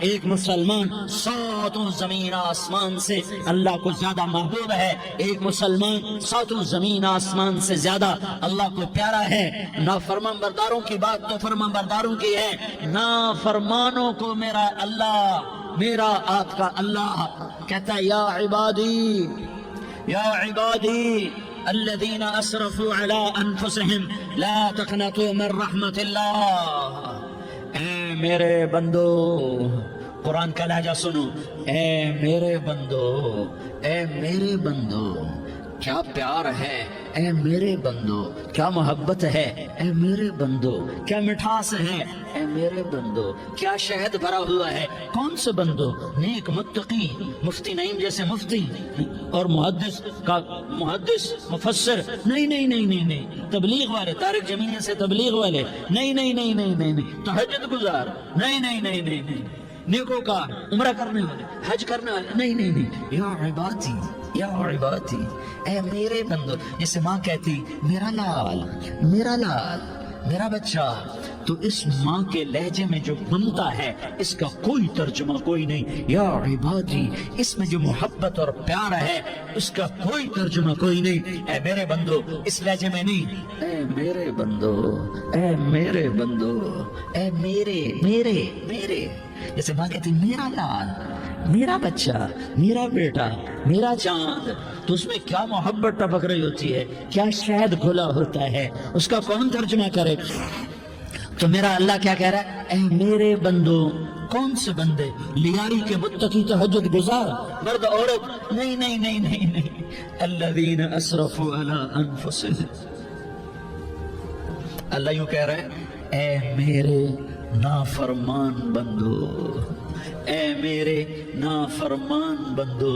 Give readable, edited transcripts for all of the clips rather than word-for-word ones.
ایک مسلمان ساتوں زمین آسمان سے اللہ کو زیادہ محبوب ہے، ایک مسلمان ساتوں زمین آسمان سے زیادہ اللہ کو پیارا ہے۔ نافرمان برداروں کی بات تو فرمان برداروں کی ہے، نافرمانوں کو میرا اللہ، میرا آپ کا اللہ کہتا ہے یا عبادی یا عبادی الذین اسرفوا علی انفسہم لا تقنطوا من رحمت اللہ۔ اے میرے بندو، قرآن کا لہجہ سنو، اے میرے بندو، اے میرے بندو، کیا پیار ہے، اے میرے بندو، کیا محبت ہے، اے میرے بندو، کیا مٹھاس ہے، اے میرے بندو، کیا شہد بھرا ہوا ہے۔ کون سے بندو؟ نیک متقی، مفتی نعیم جیسے مفتی اور محدث کا محدث مفسر، نہیں نہیں نہیں نہیں نہیں، تبلیغ والے، طارق جمیل جیسے تبلیغ والے، نہیں نہیں نہیں نہیں نہیں نہیں، تہجد گزار، نہیں نہیں نہیں نہیں نہیں، نیکوکار، عمرہ کرنے والے، حج کرنے والے، نہیں نہیں نہیں، یا عبادی یا عبادی، اے میرے بندو۔ جیسے ماں کہتی میرا لال، میرا لال، میرا بچہ، تو اس ماں کے لہجے میں جو بنتا ہے اس کا کوئی ترجمہ کوئی نہیں، یا عبادی، اس میں جو محبت اور پیار ہے اس کا کوئی ترجمہ کوئی نہیں، اے میرے بندو، اس لہجے میں نہیں، اے میرے بندو، اے میرے بندو، اے میرے میرے میرے۔ جیسے ماں کہتی میرا لال، میرا بچہ، میرا بیٹا، میرا چاند، تو اس میں کیا محبت ٹپک رہی ہوتی ہے، کیا شہد کھلا ہوتا ہے، اس کا کون ترجمہ کرے؟ تو میرا اللہ کیا کہہ رہا ہے، اے میرے بندو۔ کون سے بندے؟ لیاری کے متقی، تہجد گزار، مرد عورت، نہیں نہیں نہیں نہیں نہیں، الذین اسرفوا علی انفسہم۔ اللہ یوں کہہ رہا ہے اے میرے نافرمان بندو، اے میرے نافرمان بندو،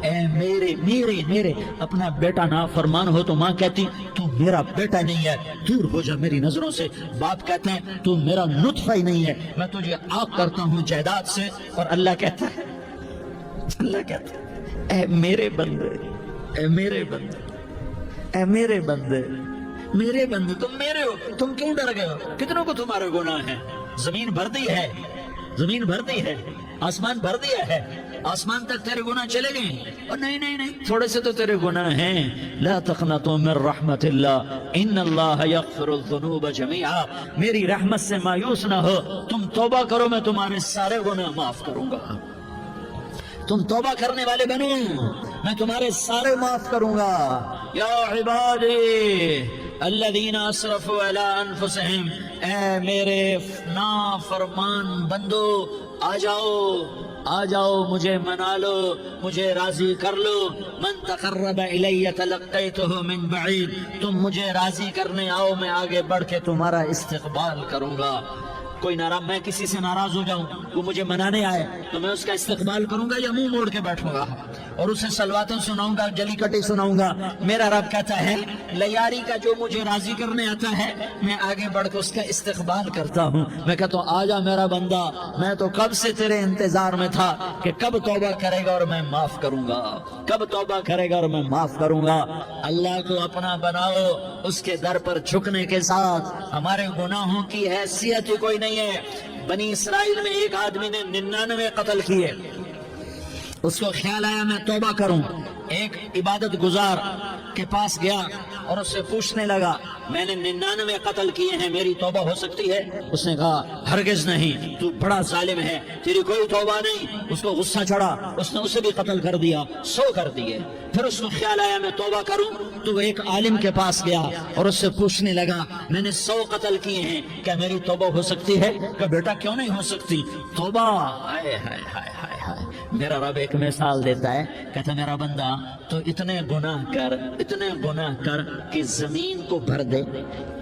اے میرے میرے میرے۔ اپنا بیٹا نافرمان ہو تو ماں کہتی تو میرا بیٹا نہیں ہے، دور ہو جا میری نظروں سے۔ باپ کہتے ہیں تو میرا نطفہ ہی نہیں ہے، میں تجھے آگ کرتا ہوں جائیداد سے۔ اور اللہ کہتا ہے، اللہ کہتا ہے اے میرے بندے، اے میرے بندے، اے میرے بندے، میرے بندے، تم میرے ہو، تم کیوں ڈر گئے ہو؟ کتنوں کو تمہارے گناہ ہیں؟ زمین بھر دی ہے، زمین بھر دی ہے، آسمان بھر دیا ہے، آسمان تک تیرے گناہ چلے گئے۔ اور نہیں نہیں نہیں، تھوڑے سے تو تیرے گناہ ہیں۔ لا تقنطوا من رحمت اللہ ان اللہ یغفر الذنوب جميعا۔ میری رحمت سے مایوس نہ ہو، تم توبہ کرو، میں تمہارے سارے گناہ معاف کروں گا۔ تم توبہ کرنے والے بنو، میں تمہارے سارے معاف کروں گا۔ یا عبادی الذین اسرفوا علی انفسہم، اے میرے نافرمان بندو، آ جاؤ آ جاؤ، مجھے منا لو، مجھے راضی کر لو۔ من تقرب الی تلقیتہ من بعید، تم مجھے راضی کرنے آؤ، میں آگے بڑھ کے تمہارا استقبال کروں گا۔ کوئی ناراض، میں کسی سے ناراض ہو جاؤں، وہ مجھے منانے آئے تو میں اس کا استقبال کروں گا یا منہ موڑ کے بیٹھوں گا اور اسے سلواتیں سناؤں گا، جلی کٹی سناؤں گا؟ میرا رب کہتا ہے لیاری کا جو مجھے راضی کرنے آتا ہے میں آگے بڑھ کے اس کا استقبال کرتا ہوں۔ میں کہتا ہوں آجا میرا بندہ، میں تو کب سے تیرے انتظار میں تھا کہ کب توبہ کرے گا اور میں معاف کروں گا، کب توبہ کرے گا اور میں معاف کروں گا۔ اللہ کو اپنا بناؤ، اس کے در پر جھکنے کے ساتھ ہمارے گناہوں کی حیثیت ہی کوئی نہیں ہے۔ بنی اسرائیل میں ایک آدمی نے 99 قتل کیے، اس کو خیال آیا میں توبہ کروں، ایک عبادت گزار کے پاس گیا اور اس سے پوچھنے لگا میں نے 99 قتل کیے ہیں، میری توبہ ہو سکتی ہے؟ اس نے کہا ہرگز نہیں، تو بڑا ظالم ہے، تیری کوئی توبہ نہیں۔ اس کو غصہ چڑھا، اس نے اسے بھی قتل کر دیا، 100 کر دیے۔ پھر اس کو خیال آیا میں توبہ کروں، تو وہ ایک عالم کے پاس گیا اور اس سے پوچھنے لگا میں نے 100 قتل کیے ہیں، کیا میری توبہ ہو سکتی ہے؟ کہ بیٹا کیوں نہیں ہو سکتی توبہ؟ ہائے ہائے ہائے ہائے ہائے۔ میرا رب ایک مثال دیتا ہے، کہتا میرا بندہ تو اتنے گناہ کر، اتنے گناہ کر کہ زمین کو بھر دے،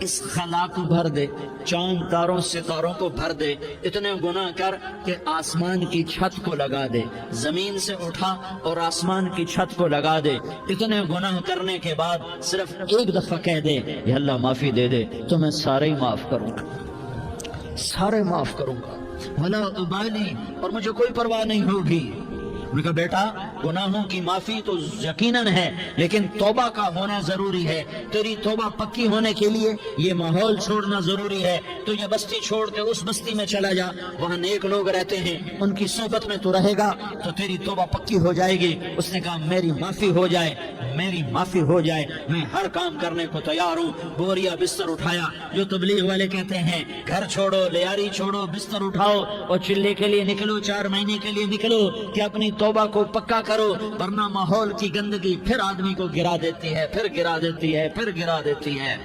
اس خلا کو بھر دے، چاند تاروں ستاروں کو بھر دے، اتنے گناہ کر کہ آسمان کی چھت کو لگا دے، زمین سے اٹھا اور آسمان کی چھت کو لگا دے۔ اتنے گناہ کرنے کے بعد صرف ایک دفعہ کہہ دے یا اللہ معافی دے دے تو میں سارے ہی معاف کروں گا، سارے معاف کروں گا، ولا ابالی، اور مجھے کوئی پرواہ نہیں ہوگی۔ میں کہا بیٹا گناہوں کی معافی تو یقیناً ہے، لیکن توبہ کا ہونا ضروری ہے۔ تیری توبہ پکی ہونے کے لیے یہ ماحول چھوڑنا ضروری ہے۔ تو یہ بستی چھوڑ کے اس بستی میں چلا جا، وہاں نیک لوگ رہتے ہیں، ان کی صحبت میں تو رہے گا تو تیری توبہ پکی ہو جائے گی۔ اس نے کہا میری معافی ہو جائے، میری معافی ہو جائے، میں ہر کام کرنے کو تیار ہوں۔ بوریا بستر اٹھایا، جو تبلیغ والے کہتے ہیں گھر چھوڑو، لیاری چھوڑو، بستر اٹھاؤ اور چلے کے لیے نکلو، 4 مہینے کے لیے نکلو کہ اپنی توبہ کو پکا کرو، ورنہ ماحول کی گندگی پھر آدمی کو گرا دیتی ہے، پھر گرا دیتی ہے، پھر گرا دیتی ہے۔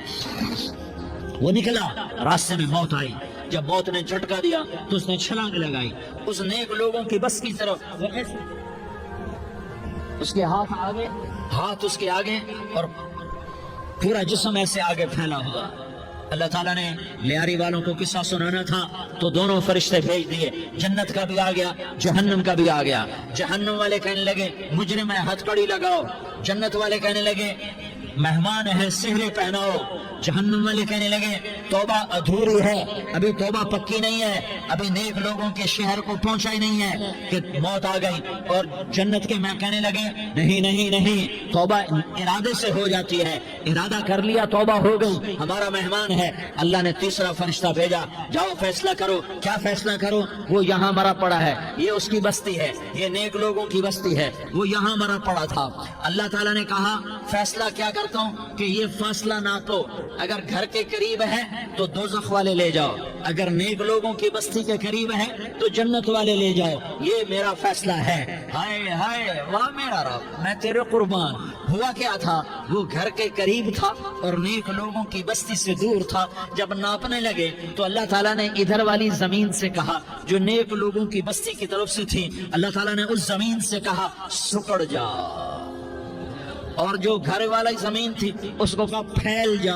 وہ نکلا، راستے میں موت آئی۔ جب موت نے جھٹکا دیا تو اس نے چھلانگ لگائی اس نیک لوگوں کی بس کی طرف۔ اس کے ہاتھ آگے، ہاتھ اس کے آگے اور پورا جسم ایسے آگے پھیلا ہوا۔ اللہ تعالیٰ نے لیاری والوں کو قصہ سنانا تھا تو دونوں فرشتے بھیج دیے، جنت کا بھی آ گیا، جہنم کا بھی آ گیا۔ جہنم والے کہنے لگے مجرم ہے ہتھ کڑی لگاؤ، جنت والے کہنے لگے مہمان ہے سہرے پہناؤ۔ جہنم والے کہنے لگے توبہ ادھوری ہے، ابھی توبہ پکی نہیں ہے، ابھی نیک لوگوں کے شہر کو پہنچا ہی نہیں ہے کہ موت آ گئی۔ اور جنت کے میں کہنے لگے نہیں نہیں نہیں، توبہ ارادے سے ہو جاتی ہے، ارادہ کر لیا توبہ ہو گئی، ہمارا مہمان ہے۔ اللہ نے تیسرا فرشتہ بھیجا، جاؤ فیصلہ کرو۔ کیا فیصلہ کرو؟ وہ یہاں مرا پڑا ہے، یہ اس کی بستی ہے، یہ نیک لوگوں کی بستی ہے، وہ یہاں مرا پڑا تھا۔ اللہ تعالیٰ نے کہا فیصلہ کیا کرتا ہوں کہ یہ فاصلہ ناپو، اگر گھر کے قریب ہے تو دوزخ والے لے جاؤ، اگر نیک لوگوں کی بستی کے قریب ہے تو جنت والے لے جاؤ، یہ میرا فیصلہ ہے۔ ہائے ہائے واہ میرا رب، میں تیرے قربان۔ ہوا کیا تھا؟ وہ گھر کے قریب تھا اور نیک لوگوں کی بستی سے دور تھا۔ جب ناپنے لگے تو اللہ تعالیٰ نے ادھر والی زمین سے کہا جو نیک لوگوں کی بستی کی طرف سے تھی، اللہ تعالیٰ نے اس زمین سے کہا سکڑ جا، اور جو گھر والی زمین تھی اس کو کہا پھیل جا۔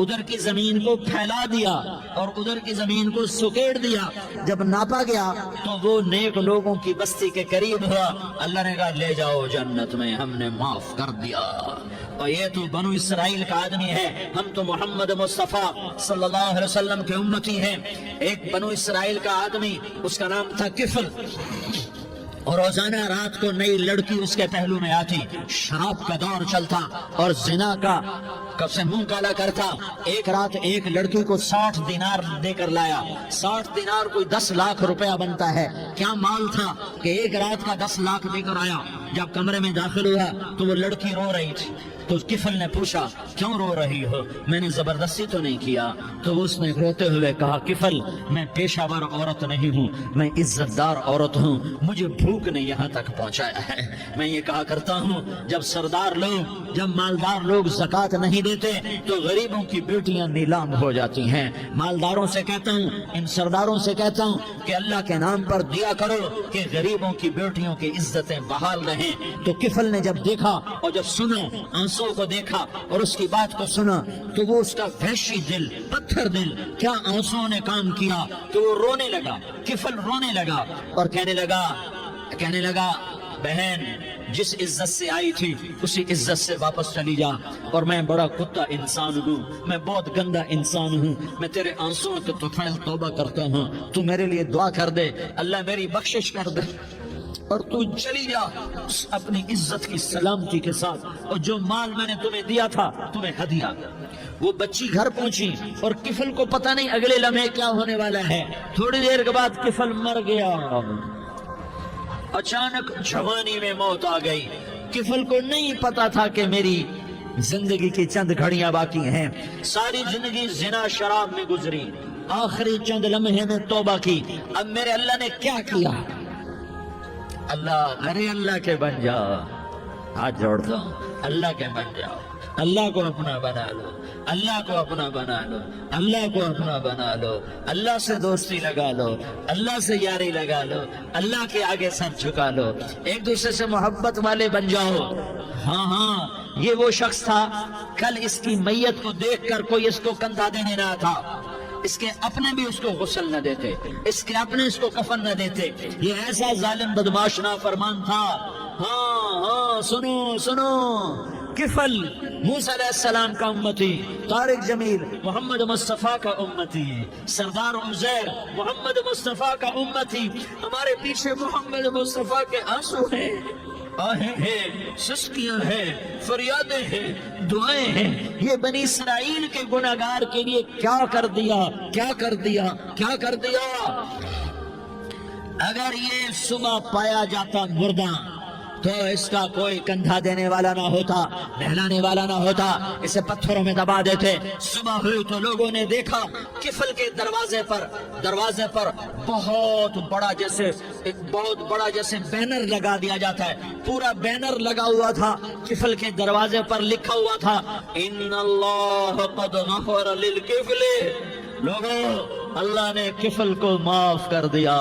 ادھر کی زمین کو پھیلا دیا اور ادھر کی زمین کو سکیڑ دیا۔ جب ناپا گیا تو وہ نیک لوگوں کی بستی کے قریب ہوا۔ اللہ نے کہا لے جاؤ جنت میں، ہم نے معاف کر دیا۔ اور یہ تو بنو اسرائیل کا آدمی ہے، ہم تو محمد مصطفیٰ صلی اللہ علیہ وسلم کے امتی ہیں۔ ایک بنو اسرائیل کا آدمی، اس کا نام تھا کفل، اور روزانہ رات کو نئی لڑکی اس کے پہلو میں آتی، شراب کا دور چلتا اور زنا کا کب سے منہ کالا کرتا۔ ایک رات ایک لڑکی کو 60 دینار دے کر لایا۔ 60 دینار کوئی 10 لاکھ روپیہ بنتا ہے۔ کیا مال تھا کہ ایک رات کا 10 لاکھ دے کر آیا۔ جب کمرے میں داخل ہوا تو وہ لڑکی رو رہی تھی، تو کفل نے پوچھا کیوں رو رہی ہو؟ میں نے زبردستی تو نہیں کیا۔ تو اس نے روتے ہوئے کہا کفل میں پیشہ ور عورت نہیں ہوں، میں عزت دار عورت ہوں، مجھے بھوک نے یہاں تک پہنچایا ہے۔ میں یہ کہا کرتا ہوں جب سردار لوگ، جب مالدار لوگ زکوٰۃ نہیں دیتے تو غریبوں کی بیٹیاں نیلام ہو جاتی ہیں۔ مالداروں سے کہتا ہوں، ان سرداروں سے کہتا ہوں کہ اللہ کے نام پر دیا کرو کہ غریبوں کی بیٹیوں کی عزتیں بحال رہیں۔ تو کفل نے جب دیکھا اور جب سنا، آنسو کو دیکھا اور اس کی بات کو سنا، تو وہ اس کا وحشی دل، پتھر دل، کیا آنسو نے کام کیا کہ وہ رونے لگا۔ کفل رونے لگا اور کہنے لگا بہن جس عزت سے آئی تھی اسی عزت سے واپس چلی جا، اور میں بڑا کتا انسان ہوں، میں بہت گندا انسان ہوں، میں تیرے آنسو کے تو توبہ کرتا ہوں، تو میرے لیے دعا کر دے، اللہ میری بخشش کر دے اور تو چلی جا اپنی عزت کی سلامتی کے ساتھ، اور جو مال میں نے تمہیں دیا تھا تمہیں ہدیہ۔ وہ بچی گھر پہنچی اور کفل کو پتہ نہیں اگلے لمحے کیا ہونے والا ہے۔ تھوڑی دیر کے بعد کفل مر گیا، اچانک جوانی میں موت آ گئی۔ کفل کو نہیں پتا تھا کہ میری زندگی کی چند گھڑیاں باقی ہیں، ساری زندگی زنا شراب میں گزری، آخری چند لمحے میں توبہ کی۔ اب میرے اللہ نے کیا کیا؟ اللہ ارے اللہ کے بن جاؤ، ہاتھ جوڑتا ہوں، اللہ کے بن جاؤ، اللہ کو اپنا بنا لو، اللہ کو اپنا بنا لو، اللہ کو اپنا بنا لو، اللہ سے دوستی لگا لو، اللہ سے یاری لگا لو، اللہ کے آگے سر جھکا لو، ایک دوسرے سے محبت والے بن جاؤ۔ ہاں یہ وہ شخص تھا، کل اس کی میت کو دیکھ کر کوئی اس کو کندھا دینے نہ تھا، اس کے اپنے بھی اس کو غسل نہ دیتے، اس کے اپنے اس کو کفن نہ دیتے، یہ ایسا ظالم بدماش نافرمان تھا۔ ہاں سنو، کفل موسیٰ علیہ السلام کا امتی، طارق جمیل محمد مصطفیٰ کا امتی، سردار عزیر محمد مصطفیٰ کا امتی، ہمارے پیچھے محمد مصطفیٰ کے آنسو ہیں۔ آہیں ہیں، سسکیاں ہیں، فریادیں ہیں، دعائیں ہیں. یہ بنی اسرائیل کے گناہگار کے لیے کیا کر دیا، کیا کر دیا، کیا کر دیا. اگر یہ صبح پایا جاتا مردہ تو اس کا کوئی کندھا دینے والا نہ ہوتا، نہلانے والا نہ ہوتا، اسے پتھروں میں دبا دیتے. صبح ہوئی تو لوگوں نے دیکھا کفل کے دروازے پر بہت بڑا جیسے بینر لگا دیا جاتا ہے، پورا بینر لگا ہوا تھا. کفل کے دروازے پر لکھا ہوا تھا ان اللہ قد غفر للکفل. لوگوں، اللہ نے کفل کو معاف کر دیا.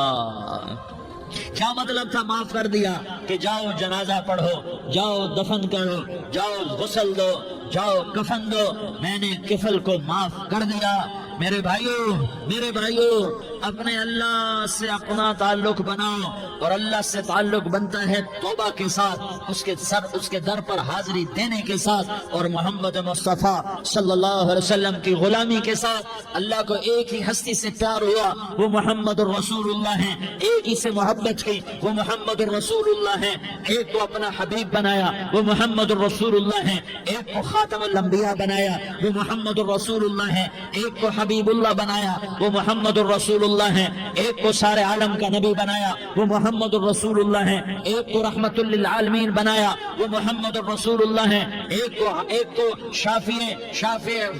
کیا مطلب تھا معاف کر دیا؟ کہ جاؤ جنازہ پڑھو، جاؤ دفن کرو، جاؤ غسل دو، جاؤ کفن دو، میں نے کفل کو معاف کر دیا. میرے بھائیوں اپنے اللہ سے اپنا تعلق بناؤ، اور اللہ سے تعلق بنتا ہے توبہ کے ساتھ، اس کے در پر حاضری دینے کے ساتھ، اور محمد مصطفیٰ صلی اللہ علیہ وسلم کی غلامی کے ساتھ. اللہ کو ایک ہی ہستی سے پیار ہوا، وہ محمد الرسول اللہ ہیں. ایک ہی سے محبت کی، وہ محمد الرسول اللہ ہیں. ایک کو اپنا حبیب بنایا، وہ محمد الرسول اللہ ہیں. ایک کو خاتم الانبیاء بنایا، وہ محمد الرسول اللہ ہیں. ایک کو حبیب اللہ بنایا، وہ محمد الرسول اللہ ہیں. ایک کو سارے عالم کا نبی بنایا، وہ محمد الرسول اللہ ہیں. ایک کو رحمت للعالمین بنایا، وہ محمد الرسول اللہ ہیں. ایک کو شافع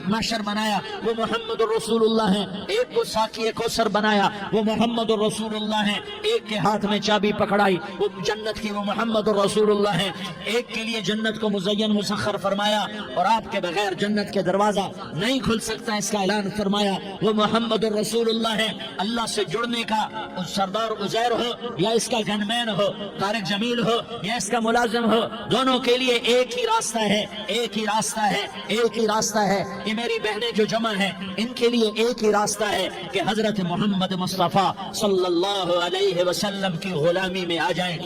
محشر بنایا، وہ محمد الرسول اللہ ہیں. ایک کو ساقی کوثر بنایا، وہ محمد الرسول اللہ ہیں. ایک کے ہاتھ میں چابی پکڑائی، وہ جنت کی، وہ محمد الرسول اللہ ہیں. ایک کے لیے جنت کو مزین مسخر فرمایا، اور آپ کے بغیر جنت کے دروازہ نہیں کھل سکتا، اس کا اعلان فرمایا، وہ محمد الرسول اللہ ہیں. اللہ سے جڑنے کا سردار عزیر ہو یا اس کا گن مین ہو، طارق جمیل ہو یا اس کا ملازم ہو، دونوں کے لیے ایک ہی راستہ ہے، ایک ہی راستہ ہے، ایک ہی راستہ ہے. یہ میری بہنیں جو جمع ہیں ان کے لیے ایک ہی راستہ ہے کہ حضرت محمد مصطفیٰ صلی اللہ علیہ وسلم کی غلامی میں آ جائیں،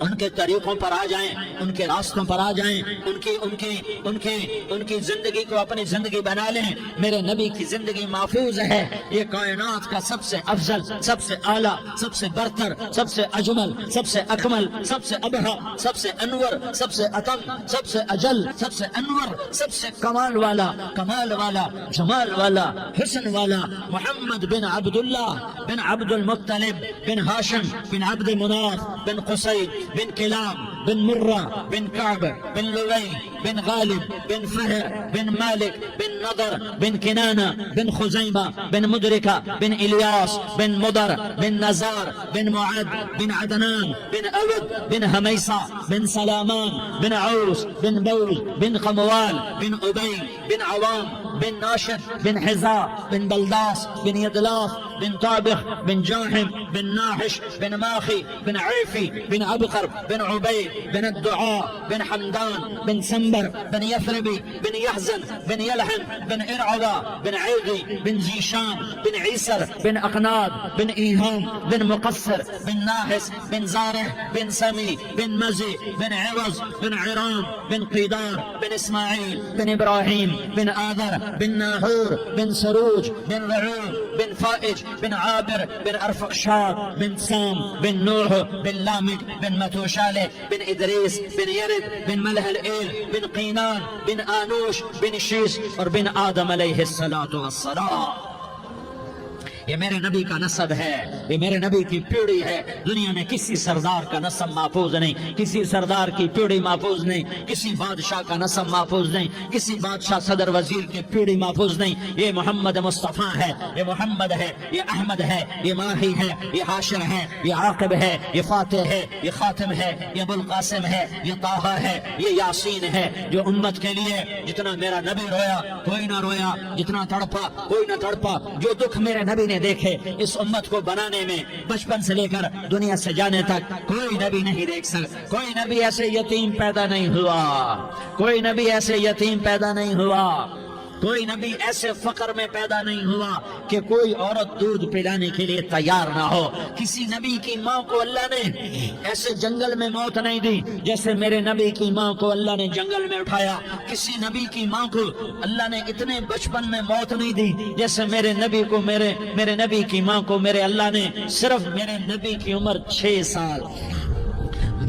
ان کے طریقوں پر آ جائیں، ان کے راستوں پر آ جائیں، ان کی زندگی کو اپنی زندگی بنا لیں. میرے نبی کی زندگی محفوظ ہے. یہ کائنات کا سب سے افضل، سب سے اعلیٰ، سب سے برتر، سب سے اجمل، سب سے اکمل، سب سے ابہا، سب سے انور، سب سے اتم، سب سے اجل، سب سے انور، سب سے کمال والا، جمال والا، حسن والا محمد بن عبداللہ بن عبد المطلب بن ہاشم بن عبد مناف بن قصي بن كلاب بن مرة بن كعب بن لؤي بن غالب بن فهر بن مالك بن نضر بن كنانة بن خزيمة بن مدركة بن إلياس بن مضر بن نزار بن معد بن عدنان بن أود بن هميصة بن سلامان بن عوس بن بوز بن قموال بن أبي بن عوام بن ناشر بن حذاء بن بلداس بن يدلاف بن طابخ بن جاحم بن ناحش بن ماخي بن عيفي بن عبقر بن عبيد بن الدعاء بن حمدان بن سنبر بن يثربي بن يحزن بن يلحن بن إرعضا بن عيغي بن زيشان بن عيسر بن أقناد بن إيهام بن مقصر بن ناحس بن زارح بن سمي بن مزي بن عوض بن عرام بن قيدار بن إسماعيل بن إبراهيم بن آذر بن ناهور بن سروج بن رعوم بن فائج بن عابر بن أرفقشاد بن سام بن نوح بن لامك بن متوشالة بن إدريس بن يرد بن ملح الإيل بن قينان بن آنوش بن شيش اور بن آدم علیہ الصلاۃ والسلام. یہ میرے نبی کا نسب ہے، یہ میرے نبی کی پیڑھی ہے. دنیا میں کسی سردار کا نسب محفوظ نہیں، کسی سردار کی پیڑھی محفوظ نہیں، کسی بادشاہ کا نسب محفوظ نہیں، کسی بادشاہ صدر وزیر کی پیڑھی محفوظ نہیں. یہ محمد مصطفیٰ ہے، یہ محمد ہے، یہ احمد ہے، یہ ماہی ہے، یہ حاشر ہے، یہ عاقب ہے، یہ فاتح ہے، یہ خاتم ہے، یہ ابو القاسم ہے، یہ طہ ہے، یہ یاسین ہے. جو امت کے لیے جتنا میرا نبی رویا کوئی نہ رویا، جتنا تڑپا کوئی نہ تڑپا، جو دکھ میرے نبی نے دیکھے اس امت کو بنانے میں، بچپن سے لے کر دنیا سے جانے تک کوئی نبی نہیں دیکھ سکتا. کوئی نبی ایسے یتیم پیدا نہیں ہوا، کوئی نبی ایسے یتیم پیدا نہیں ہوا، کوئی نبی ایسے فقر میں پیدا نہیں ہوا کہ کوئی عورت دودھ پلانے کے لیے تیار نہ ہو. کسی نبی کی ماں کو اللہ نے ایسے جنگل میں موت نہیں دی جیسے میرے نبی کی ماں کو اللہ نے جنگل میں اٹھایا. کسی نبی کی ماں کو اللہ نے اتنے بچپن میں موت نہیں دی جیسے میرے نبی کو، میرے نبی کی ماں کو میرے اللہ نے صرف میرے نبی کی عمر 6 سال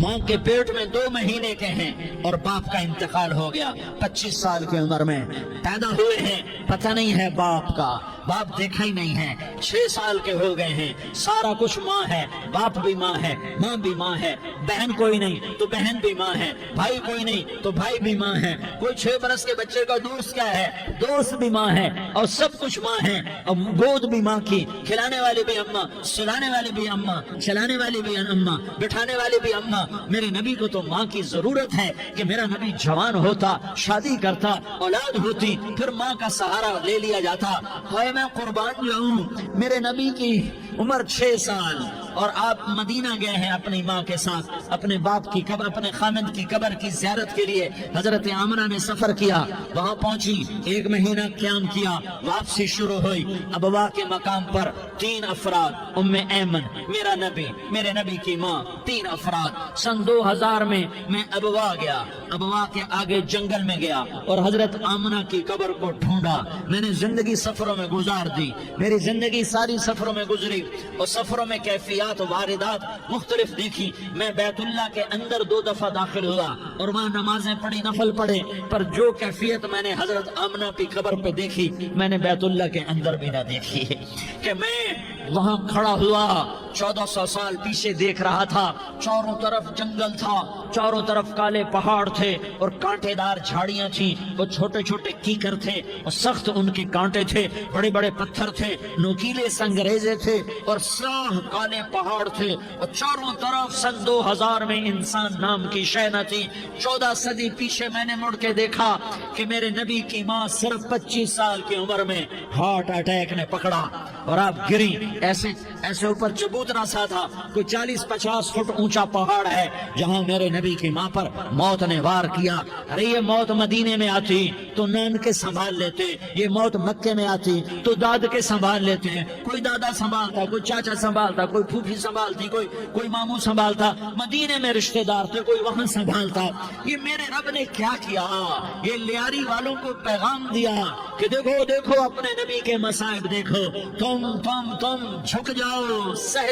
ماں کے پیٹ میں 2 مہینے کے ہیں اور باپ کا انتقال ہو گیا 25 سال کی عمر میں پیدا ہوئے ہیں، پتہ نہیں ہے باپ کا، باپ دیکھا ہی نہیں ہے، 6 سال کے ہو گئے ہیں، سارا کچھ ماں ہے، باپ بھی ماں ہے، ماں بھی ماں ہے، بہن کوئی نہیں تو بہن بھی ماں ہے، بھائی کوئی نہیں تو بھائی بھی ماں ہے، کوئی 6 برس کے بچے کا دوست کیا ہے، دوست بھی ماں ہے، اور سب کچھ ماں ہے، اور گود بھی ماں کی، کھلانے والی بھی اماں، سلانے والی بھی اماں، چلانے والی بھی اماں، بٹھانے والی بھی اماں۔ میرے نبی کو تو ماں کی ضرورت ہے کہ میرا نبی جوان ہوتا، شادی کرتا، اولاد ہوتی، پھر ماں کا سہارا لے لیا جاتا۔ ہائے میں قربان جاؤں، میرے نبی کی عمر 6 سال اور آپ مدینہ گئے ہیں اپنی ماں کے ساتھ، اپنے باپ کی قبر، اپنے خامد کی قبر کی زیارت کے لیے حضرت آمنہ نے سفر کیا، وہاں پہنچی، 1 مہینہ قیام کیا، واپسی شروع ہوئی، ابوا کے مقام پر 3 افراد، ام ایمن، میرا نبی، میرے نبی کی ماں، 3 افراد۔ سن 2000 میں ابوا گیا، ابوا کے آگے جنگل میں گیا اور حضرت آمنہ کی قبر کو ڈھونڈا۔ میں نے زندگی سفروں میں گزار دی، میری زندگی ساری سفروں میں گزری، اور سفروں میں کیفیات واردات مختلف دیکھی۔ میں بیت اللہ کے اندر 2 دفعہ داخل ہوا اور وہاں نمازیں پڑھی، نفل پڑھے، پر جو کیفیت میں نے حضرت آمنہ کی قبر پہ دیکھی میں نے بیت اللہ کے اندر بھی نہ دیکھی، کہ میں وہاں کھڑا ہوا 1400 سال پیچھے دیکھ رہا تھا، چاروں طرف جنگل تھا، چاروں طرف کالے پہاڑ تھے اور کانٹے دار جھاڑیاں تھیں، وہ چھوٹے چھوٹے کیکر تھے اور سخت ان کے کانٹے تھے، بڑے بڑے پتھر تھے، نوکیلے سنگریزے تھے اور سیاہ کالے پہاڑ تھے، اور چاروں طرف سن 2000 میں انسان نام کی شے نہ تھی۔ 14 صدی پیچھے میں نے مڑ کے دیکھا کہ میرے نبی کی ماں صرف 25 سال کی عمر میں ہارٹ اٹیک نے پکڑا اور آپ گری، ایسے ایسے اوپر چبوترا سا تھا، کوئی 40-50 فٹ اونچا پہاڑ ہے جہاں میرے نبی کی ماں پر موت نے وار کیا۔ ارے یہ موت مدینے میں آتی تو نان کے سنبھال لیتے، یہ موت مکے میں آتی تو داد کے سنبھال لیتے ہیں، کوئی دادا سنبھالتا، کوئی چاچا سنبھالتا، کوئی پھوپھی سنبھالتی، کوئی ماموں سنبھالتا، مدینے میں رشتہ دار تھے، کوئی وہاں سنبھالتا۔ یہ میرے رب نے کیا کیا؟ یہ لیاری والوں کو پیغام دیا کہ دیکھو دیکھو اپنے نبی کے مصائب دیکھو، تم جھک جاؤ، سہ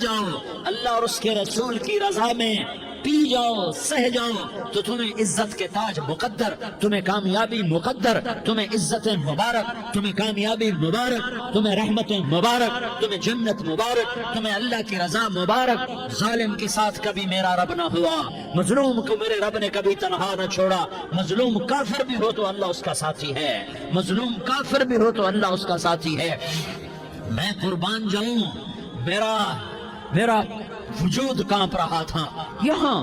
جاؤ، اللہ اور اس کے رسول کی رضا میں پی جاؤ، سہ جاؤ، تو تمہیں عزت کے تاج مقدر، تمہیں کامیابی مقدر، تمہیں عزت مبارک، تمہیں کامیابی مبارک، تمہیں رحمت مبارک، تمہیں جنت مبارک، تمہیں اللہ کی رضا مبارک۔ ظالم کے ساتھ کبھی میرا رب نہ ہوا، مظلوم کو میرے رب نے کبھی تنہا نہ چھوڑا۔ مظلوم کافر بھی ہو تو اللہ اس کا ساتھی ہے، مظلوم کافر بھی ہو تو اللہ اس کا ساتھی ہے۔ میں قربان جاؤں، میرا وجود کانپ رہا تھا۔ یہاں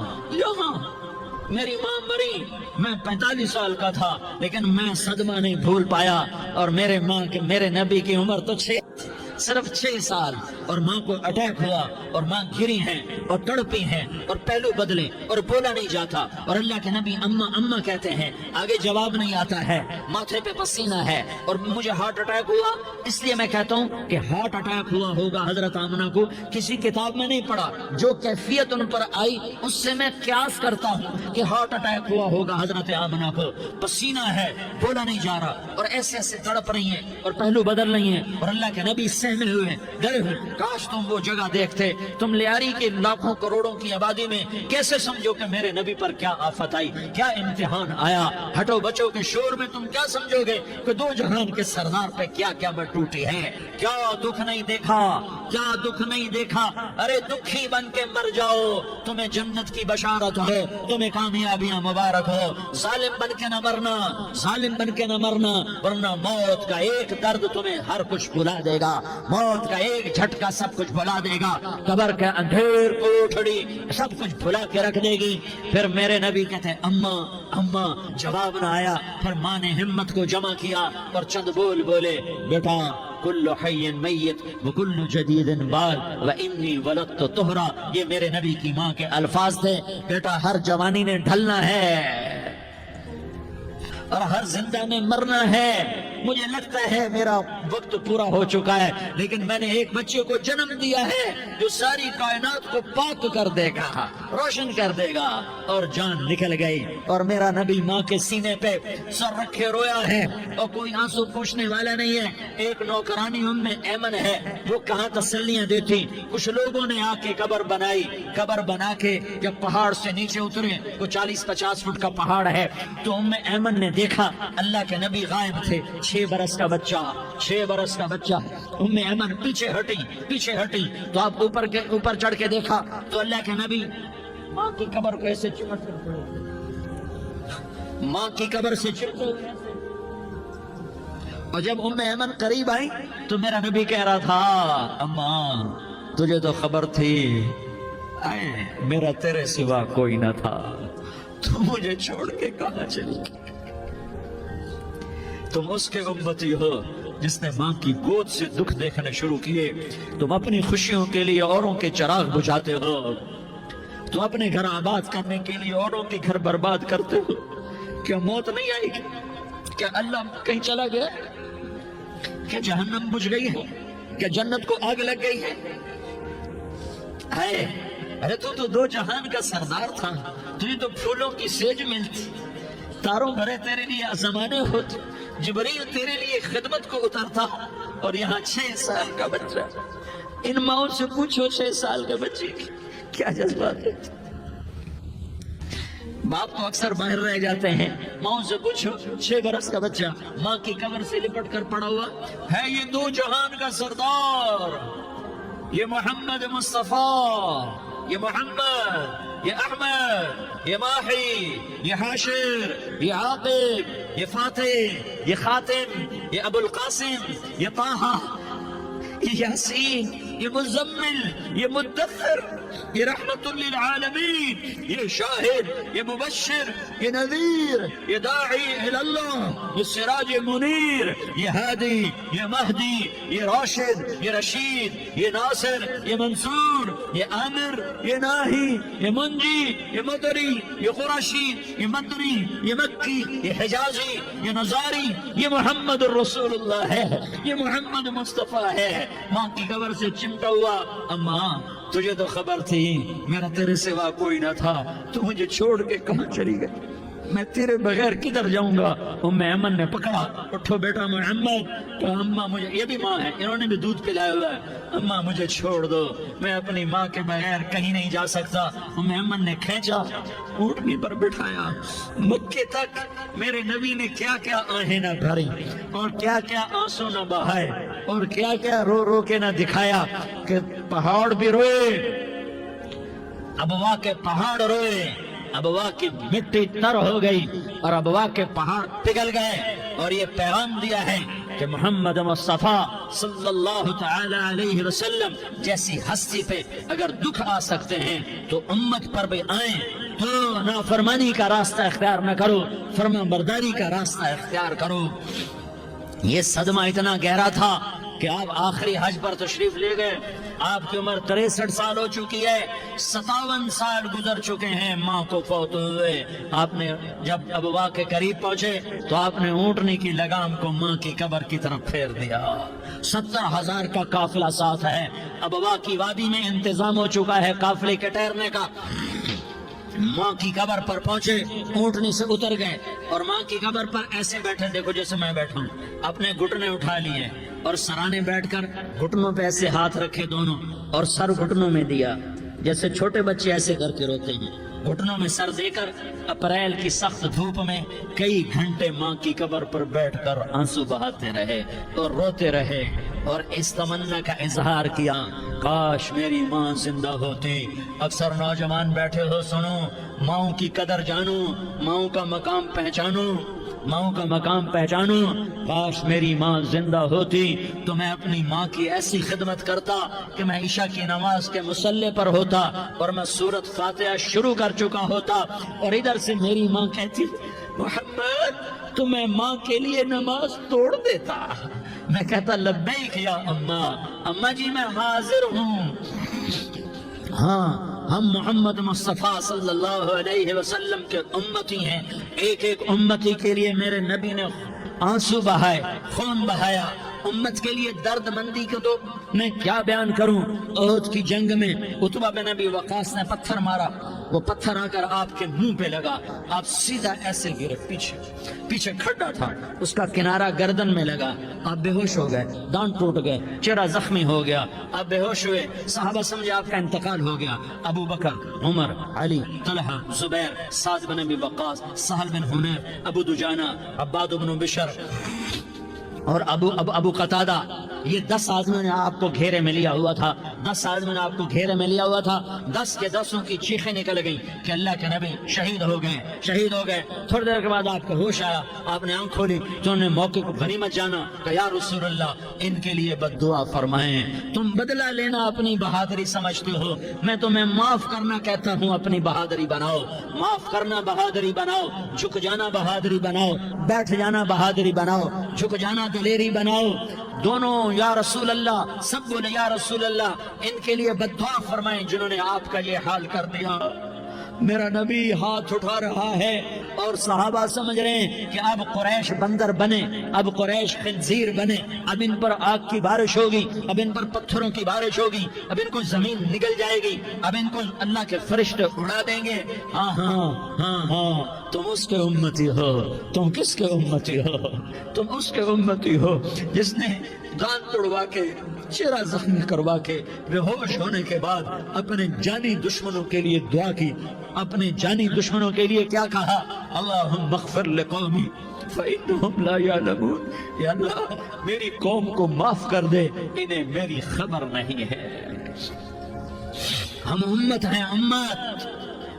میری ماں مری، میں 45 سال کا تھا، لیکن میں صدمہ نہیں بھول پایا، اور میرے نبی کی عمر تو صرف 6 سال، اور ماں کو اٹیک ہوا اور ماں گری ہیں اور تڑپی ہیں اور پہلو بدلے اور بولا نہیں جاتا، اور اللہ کے نبی اماں اماں کہتے ہیں، آگے جواب نہیں آتا ہے، ماتھے پہ پسینہ ہے، اور مجھے ہارٹ اٹیک ہوا۔ اس لیے میں کہتا ہوں کہ ہارٹ اٹیک ہوا ہوگا حضرت آمنہ کو، کسی کتاب میں نہیں پڑھا، جو کیفیت ان پر آئی اس سے میں قیاس کرتا ہوں کہ ہارٹ اٹیک ہوا ہوگا حضرت آمنہ کو۔ پسینہ ہے، بولا نہیں جا رہا، اور ایسے ایسے تڑپ رہی ہیں اور پہلو بدل رہی ہیں، اور اللہ کے نبی سہمے ہوئے، ڈرے ہوئے۔ کاش تم وہ جگہ دیکھتے، تم لیاری کے لاکھوں کروڑوں کی آبادی میں کیسے سمجھو کہ میرے نبی پر کیا آفت آئی، کیا امتحان آیا۔ ہٹو بچوں کے شور میں تم کیا سمجھو گے کہ 2 جہان کے سردار پہ کیا کیا مت ٹوٹی ہے، کیا دکھ نہیں دیکھا، کیا دکھ نہیں دیکھا۔ ارے دکھی بن کے مر جاؤ، تمہیں جنت کی بشارت ہو، تمہیں کامیابیاں مبارک ہو۔ ظالم بن کے نہ مرنا، ظالم بن کے نہ مرنا، ورنہ موت کا ایک درد تمہیں ہر کچھ بھلا دے گا، موت کا ایک جھٹکا سب کچھ بھلا دے گا، قبر کے اندھیر کوٹھڑی سب کچھ بھلا کے رکھ دے گی۔ پھر میرے نبی کہتے ہیں اماں اماں، جواب نہ آیا۔ پھر ماں نے ہمت کو جمع کیا اور چند بول بولے، بیٹا کل حی میت وکل جدید بال وانی ولدت طہرا۔ یہ میرے نبی کی ماں کے الفاظ تھے، بیٹا ہر جوانی نے ڈھلنا ہے اور ہر زندہ نے مرنا ہے، مجھے لگتا ہے میرا وقت پورا ہو چکا ہے، لیکن میں نے ایک بچے کو جنم دیا ہے جو ساری کائنات کو پاک کر دے گا، روشن کر دے گا۔ اور جان نکل گئی، اور میرا نبی ماں کے سینے پہ سر رکھے رویا ہے، اور کوئی آنسو پوچھنے والا نہیں ہے۔ ایک نوکرانی ام ایمن ہے، وہ کہاں تسلیاں دیتی۔ کچھ لوگوں نے آ کے قبر بنائی، قبر بنا کے جب پہاڑ سے نیچے اترے، وہ 40-50 فٹ کا پہاڑ ہے، تو ام ایمن نے دیکھا اللہ کے نبی غائب تھے، 6 برس کا بچہ، 6 برس کا بچہ۔ ام ایمن پیچھے ہٹی تو آپ اوپر چڑھ کے دیکھا تو اللہ کے نبی ماں کی قبر کو ایسے چمٹ کر پڑے، ماں کی قبر سے چمٹے ہوئے ایسے۔ اور جب ام ایمن قریب آئی تو میرا نبی کہہ رہا تھا، اماں تجھے تو خبر تھی، میرا تیرے سوا کوئی نہ تھا، تو مجھے چھوڑ کے کہاں چلی گئی؟ تم اس کے امتی ہو جس نے ماں کی گود سے دکھ دیکھنے شروع کیے۔ تم اپنی خوشیوں کے لیے اوروں کے چراغ بجھاتے ہو، تم اپنے گھر آباد کرنے کے لیے اوروں کے گھر برباد کرتے ہو۔ کیا موت نہیں آئے گی؟ کیا اللہ کہیں چلا گیا؟ کیا جہنم بجھ گئی ہے؟ کیا جنت کو آگ لگ گئی ہے؟ ارے تو 2 جہان کا سردار تھا، تجھے تو پھولوں کی سیج ملتی، تاروں بھرے تیرے لیے زمانے ہوتے، جبریل تیرے لیے خدمت کو اترتا، اور یہاں 6 سال کا بچہ۔ ان ماؤں سے پوچھو 6 سال کے بچے کی کیا جذبات ہے۔ باپ تو اکثر باہر رہ جاتے ہیں، ماؤں سے پوچھو 6 برس کا بچہ ماں کی قبر سے لپٹ کر پڑا ہوا ہے۔ یہ 2 جہان کا سردار، یہ محمد مصطفیٰ، یہ محمد، یہ احمد، یہ ماہی، یہ حاشر، یہ عاقب، یہ فاتح، یہ خاتم، یہ ابو القاسم، یہ طہ، یہ یاسین، یہ مزمل، یہ مدثر، یہ رحمت للعالمین، یہ شاہد، یہ مبشر، یہ نذیر، یہ داعی اللہ، یہ سراج منیر، یہ ہادی، یہ مہدی، یہ راشد، یہ رشید، یہ ناصر، یہ منصور، یہ عامر، یہ ناہی، یہ منجی، یہ مدری، یہ قرشی، یہ مدری، یہ مکی، یہ حجازی، یہ نظاری، یہ محمد الرسول اللہ ہے، یہ محمد مصطفیٰ ہے۔ ماں کی قبر سے چمٹا ہوا، اماں تجھے تو خبر تھی میرا تیرے سوا کوئی نہ تھا، تو مجھے چھوڑ کے کہاں چلی گئی؟ میں تیرے بغیر کدھر جاؤں گا؟ ام ایمن نے پکڑا، اٹھو بیٹا محمد، تو اماں مجھے، یہ بھی ماں ہے، انہوں نے بھی دودھ پلایا ہوا ہے، اماں مجھے چھوڑ دو، میں اپنی ماں کے بغیر کہیں نہیں جا سکتا۔ ام ایمن نے کھینچا، اونٹنی پر بٹھایا، مکے تک میرے نبی نے کیا کیا آہیں نہ بھری، اور کیا کیا آنسو نہ بہائے، اور کیا کیا رو رو کے نہ دکھایا کہ پہاڑ بھی روئے، ابوا کے پہاڑ روئے، ابوا کی مٹی تر ہو گئی، اور ابوا کے پہاڑ پگھل گئے، اور یہ پیغام دیا ہے کہ محمد مصطفیٰ صلی اللہ تعالی علیہ وسلم جیسی ہستی پہ اگر دکھ آ سکتے ہیں تو امت پر بھی آئیں، تو نافرمانی کا راستہ اختیار نہ کرو، فرما برداری کا راستہ اختیار کرو۔ یہ صدمہ اتنا گہرا تھا کہ آپ آخری حج پر تشریف لے گئے، آپ کی عمر 63 سال ہو چکی ہے، 57 سال گزر چکے ہیں ماں کو فوت ہوئے۔ آپ نے جب ابوا کے قریب پہنچے تو آپ نے اونٹنی کی لگام کو ماں کی قبر کی طرف پھیر دیا۔ 70,000 کا قافلہ ساتھ ہے، ابوا کی وادی میں انتظام ہو چکا ہے قافلے کے ٹھہرنے کا۔ ماں کی قبر پر پہنچے، اونٹنی سے اتر گئے، اور ماں کی قبر پر ایسے بیٹھے، دیکھو جیسے میں بیٹھا ہوں، اپنے گھٹنے اٹھا لیے، اور سرانے بیٹھ کر گھٹنوں پہ ایسے ہاتھ رکھے دونوں، اور سر گھٹنوں میں دیا، جیسے چھوٹے بچے ایسے کر کے روتے ہیں، گھٹنوں میں سر دے کر اپریل کی سخت دھوپ میں کئی گھنٹے ماں کی قبر پر بیٹھ کر آنسو بہاتے رہے اور روتے رہے، اور اس تمنا کا اظہار کیا، کاش میری ماں زندہ ہوتی۔ اکثر نوجوان بیٹھے ہو، سنو، ماؤں کی قدر جانو، ماؤں کا مقام پہچانو، ماؤں کا مقام پہچانو۔ کاش میری ماں زندہ ہوتی تو میں اپنی ماں کی ایسی خدمت کرتا کہ میں عشاء کی نماز کے مصلی پر ہوتا اور میں سورۃ فاتحہ شروع کر چکا ہوتا، اور ادھر سے میری ماں کہتی، محمد تو میں ماں کے لیے نماز توڑ دیتا۔ میں کہتا، لبیک یا اماں، اماں جی میں حاضر ہوں۔ ہاں، ہم محمد مصطفیٰ صلی اللہ علیہ وسلم کے امتی ہیں، ایک ایک امتی کے لیے میرے نبی نے آنسو بہائے، خون بہایا، امت کے لیے درد مندی کو تو میں کیا بیان کروں۔ احد کی جنگ میں عتبہ بن ابی وقاص نے پتھر مارا، وہ پتھر آ کر آپ کے منہ پہ لگا، آپ سیدھا ایسے گرے، پیچھے کھڈا تھا، اس کا کنارہ گردن میں لگا، آپ بے ہوش ہو گئے، دانت ٹوٹ گئے، چہرہ زخمی ہو گیا، آپ بے ہوش ہوئے، صحابہ سمجھے آپ کا انتقال ہو گیا۔ ابو بکر، عمر، علی، طلحہ، زبیر، سعد بن ابی وقاص، سہل بن حنیف، ابو دجانہ، عباد بن بشر اور ابو قتادہ، یہ 10 آدمیوں نے آپ کو گھیرے میں لیا ہوا تھا، 10 آدمیوں نے آپ کو گھیرے میں لیا ہوا تھا، 10 کے 10 کی چیخیں نکل گئیں کہ اللہ کے نبی شہید ہو گئے۔ تھوڑی دیر کے بعد آپ کا ہوش آیا، آپ نے آنکھ کھولی تو انہوں نے موقع کو غنیمت جانا کہ یا رسول اللہ ان کے لیے بد دعا فرمائیں، تم بدلہ لینا اپنی بہادری سمجھتے ہو، میں تمہیں معاف کرنا کہتا ہوں، اپنی بہادری بناؤ، معاف کرنا بہادری بناؤ، جھک جانا بہادری بناؤ، بیٹھ جانا بہادری بناؤ، جھک جانا دلیری بناؤ۔ دونوں یا رسول اللہ، سب بولے یا رسول اللہ ان کے لیے بد دعا فرمائیں جنہوں نے آپ کا یہ حال کر دیا۔ میرا نبی ہاتھ اٹھا رہا ہے اور صحابہ سمجھ رہے ہیں کہ اب قریش بندر بنے، اب قریش خنزیر بنے، اب ان پر آگ کی بارش ہوگی، اب ان پر پتھروں کی بارش ہوگی، اب ان کو زمین نگل جائے گی، اب ان کو اللہ کے فرشتے اڑا دیں گے۔ ہاں ہاں ہاں ہاں، تم اس کے امتی ہو، تم کس کے امتی ہو؟ تم اس کے امتی ہو جس نے دانت توڑوا کے، چہرہ زخمی کروا کے، بے ہوش ہونے کے بعد اپنے جانی دشمنوں کے لیے دعا کی، اپنے جانی دشمنوں کے لیے کیا کہا؟ اللہم اغفر لقومی فإنہم لا یعلمون، یا اللہ میری قوم کو معاف کر دے، انہیں میری خبر نہیں ہے۔ ہم امت ہیں، امت،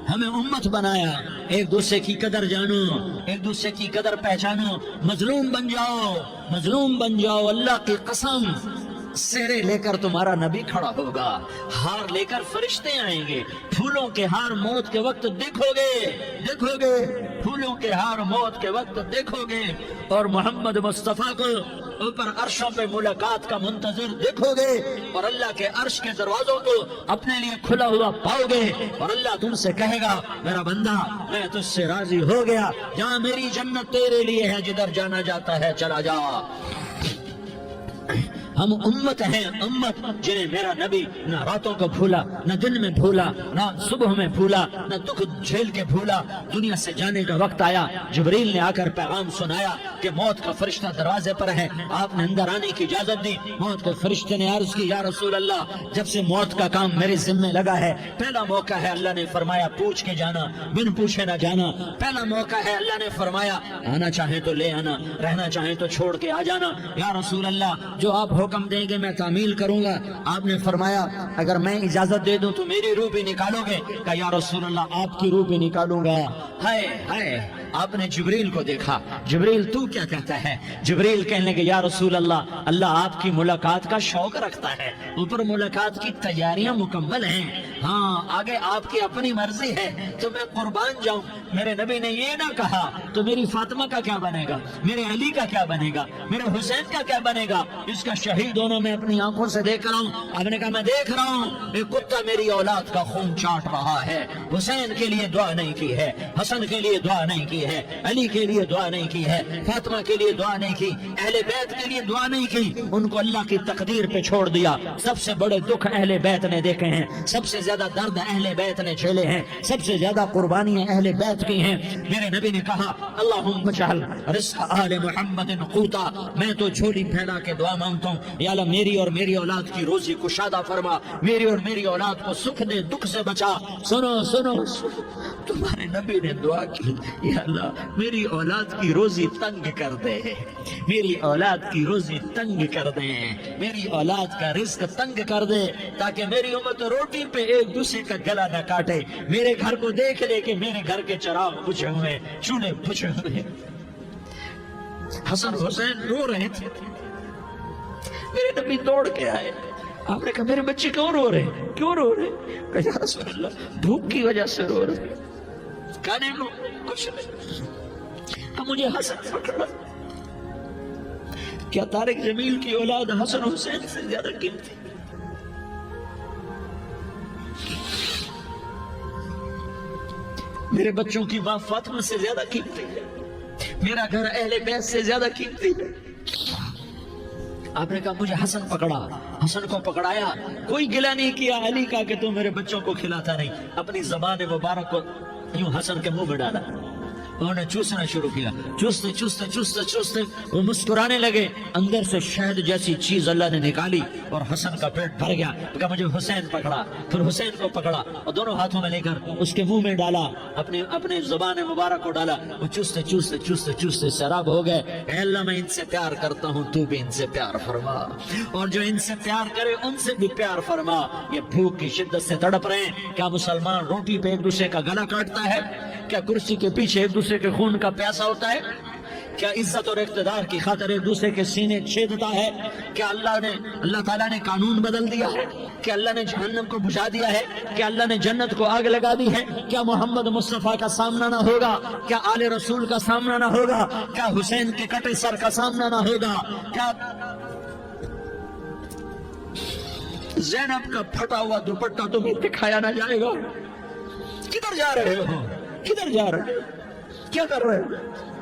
ہمیں امت بنایا، ایک دوسرے کی قدر جانو، ایک دوسرے کی قدر پہچانو، مظلوم بن جاؤ، مظلوم بن جاؤ۔ اللہ کی قسم، سہرے لے کر تمہارا نبی کھڑا ہوگا، ہار لے کر فرشتے آئیں گے، پھولوں کے ہار موت کے وقت دیکھو گے، پھولوں کے ہار موت کے وقت دیکھو گے، اور محمد مصطفیٰ کو اوپر عرشوں پہ ملاقات کا منتظر دیکھو گے، اور اللہ کے عرش کے دروازوں کو اپنے لیے کھلا ہوا پاؤ گے، اور اللہ تم سے کہے گا میرا بندہ میں تجھ سے راضی ہو گیا، جہاں میری جنت تیرے لیے ہے، جدھر جانا جاتا ہے چلا جا۔ ہم امت ہیں، امت جنہیں میرا نبی نہ راتوں کو بھولا، نہ دن میں بھولا، نہ صبح میں بھولا، نہ دکھ جھیل کے بھولا۔ دنیا سے جانے کا وقت آیا، جبریل نے آ کر پیغام سنایا کہ موت کا فرشتہ دروازے پر ہے، آپ نے اندر آنے کی اجازت دی۔ موت کے فرشتے نے عرض کی یا رسول اللہ جب سے موت کا کام میرے ذمہ لگا ہے، پہلا موقع ہے، اللہ نے فرمایا پوچھ کے جانا، بن پوچھے نہ جانا، پہلا موقع ہے، اللہ نے فرمایا آنا چاہیں تو لے آنا، رہنا چاہیں تو چھوڑ کے آ جانا۔ یا رسول اللہ جو آپ حکم دیں گے میں تعمیل کروں گا۔ آپ نے فرمایا اگر میں اجازت دے دوں تو میری روح بھی نکالو گے؟ کہا یا رسول اللہ آپ کی روح بھی نکالوں گا۔ ہائے آپ نے جبریل کو دیکھا، جبریل تو کیا کہتا ہے؟ جبریل کہنے لگے یا رسول اللہ اللہ آپ کی ملاقات کا شوق رکھتا ہے، اوپر ملاقات کی تیاریاں مکمل ہیں، ہاں آگے آپ کی اپنی مرضی ہے تو میں قربان جاؤں۔ میرے نبی نے یہ نہ کہا تو میری فاطمہ کا کیا بنے گا، میرے علی کا کیا بنے گا، میرے حسین کا کیا بنے گا؟ اس کا شہید ہونا میں اپنی آنکھوں سے دیکھ رہا ہوں۔ آپ نے کہا میں دیکھ رہا ہوں ایک کتا میری اولاد کا خون چاٹ رہا ہے، حسین کے لیے دعا نہیں کی ہے، حسن کے لیے دعا نہیں کی ہے، علی کے لیے دعا نہیں کی ہے، فاطمہ کے لیے دعا نہیں کی، اہل بیت کے لیے دعا نہیں کی، ان کو اللہ کی تقدیر پہ چھوڑ دیا۔ سب سے بڑے دکھ اہل بیت نے دیکھے ہیں، سب سے زیادہ درد اہل بیت نے جھیلے ہیں، سب سے زیادہ قربانیاں اہل بیت کی ہیں۔ میرے نبی نے کہا اللہم اجعل رزق آل محمد قوتا، میں تو جھولی پھیلا کے دعا مانگتا ہوں یا اللہ میری اور میری اولاد کی روزی کشادہ فرما، میری اور میری اولاد کو سکھ دے، دکھ سے بچا۔ سنو تمہارے نبی نے دعا کی یا اللہ میری اولاد کی روزی تنگ کر دے، میری اولاد کی روزی تنگ کر دے، میری اولاد کا رزق تنگ کر دے تاکہ میری امت روٹی پہ ایک دوسرے کا گلا نہ کاٹے، میرے گھر کو دیکھ لے کہ میرے گھر کے چراغ بجھے ہوئے، چولہے بجھے ہوئے۔ حسن حسین رو رہے تھے، میرے نبی دوڑ کے آئے، آپ نے کہا میرے بچے کیوں رو رہے، کیوں رو رہے؟ کہا یا رسول اللہ بھوک کی وجہ سے رو رہے۔ کہنے کو کچھ نہیں، اب مجھے حسن پکڑا۔ کیا طارق جمیل کی اولاد حسن حسین سے زیادہ قیمتی؟ میرے بچوں کی ماں فاطمہ سے زیادہ قیمتی ہے، میرا گھر اہل بیت سے زیادہ قیمتی ہے. آپ نے کہا مجھے حسن پکڑا، حسن کو پکڑایا، کوئی گلہ نہیں کیا علی کا کہ تم میرے بچوں کو کھلاتا نہیں، اپنی زبان مبارک کو یوں حسن کے منہ میں ڈالا. انہوں نے چوسنا شروع کیا، چوستے چوستے چوستے چوستے وہ مسکرانے لگے. اندر سے شہد جیسی چیز اللہ نے نکالی اور حسن کا پیٹ بھر گیا. کہا مجھے حسین پکڑا، پھر حسین کو پکڑا اور دونوں ہاتھوں میں لے کر اس کے منہ میں ڈالا، اپنے زبان مبارک کو ڈالا. وہ چوستے چوستے چوستے چوستے سیراب ہو گئے. اے اللہ میں ان سے پیار کرتا ہوں، تو بھی ان سے پیار فرما، اور جو ان سے پیار کرے ان سے بھی پیار فرما. یہ بھوک کی شدت سے تڑپ رہے ہیں. کیا مسلمان روٹی پہ ایک دوسرے کا گلا کاٹتا ہے؟ کیا کرسی کے پیچھے ایک دوسرے کے خون کا پیاسا ہوتا ہے؟ کیا عزت اور اقتدار کی خاطر ایک دوسرے کے سینے چھیدتا ہے؟ کیا اللہ تعالیٰ نے قانون بدل دیا ہے؟ کیا اللہ نے جہنم کو بجھا دیا ہے؟ کیا اللہ نے جنت کو آگ لگا دی ہے؟ کیا محمد مصطفیٰ کا سامنا نہ ہوگا؟ کیا آل رسول کا سامنا نہ ہوگا؟ کیا حسین کے کٹے سر کا سامنا نہ ہوگا؟ کیا زینب کا پھٹا ہوا دوپٹہ تمہیں دکھایا نہ جائے گا؟ کدھر جا رہے ہو؟ کدھر جا رہے ہو؟ کیا کر رہے ہو؟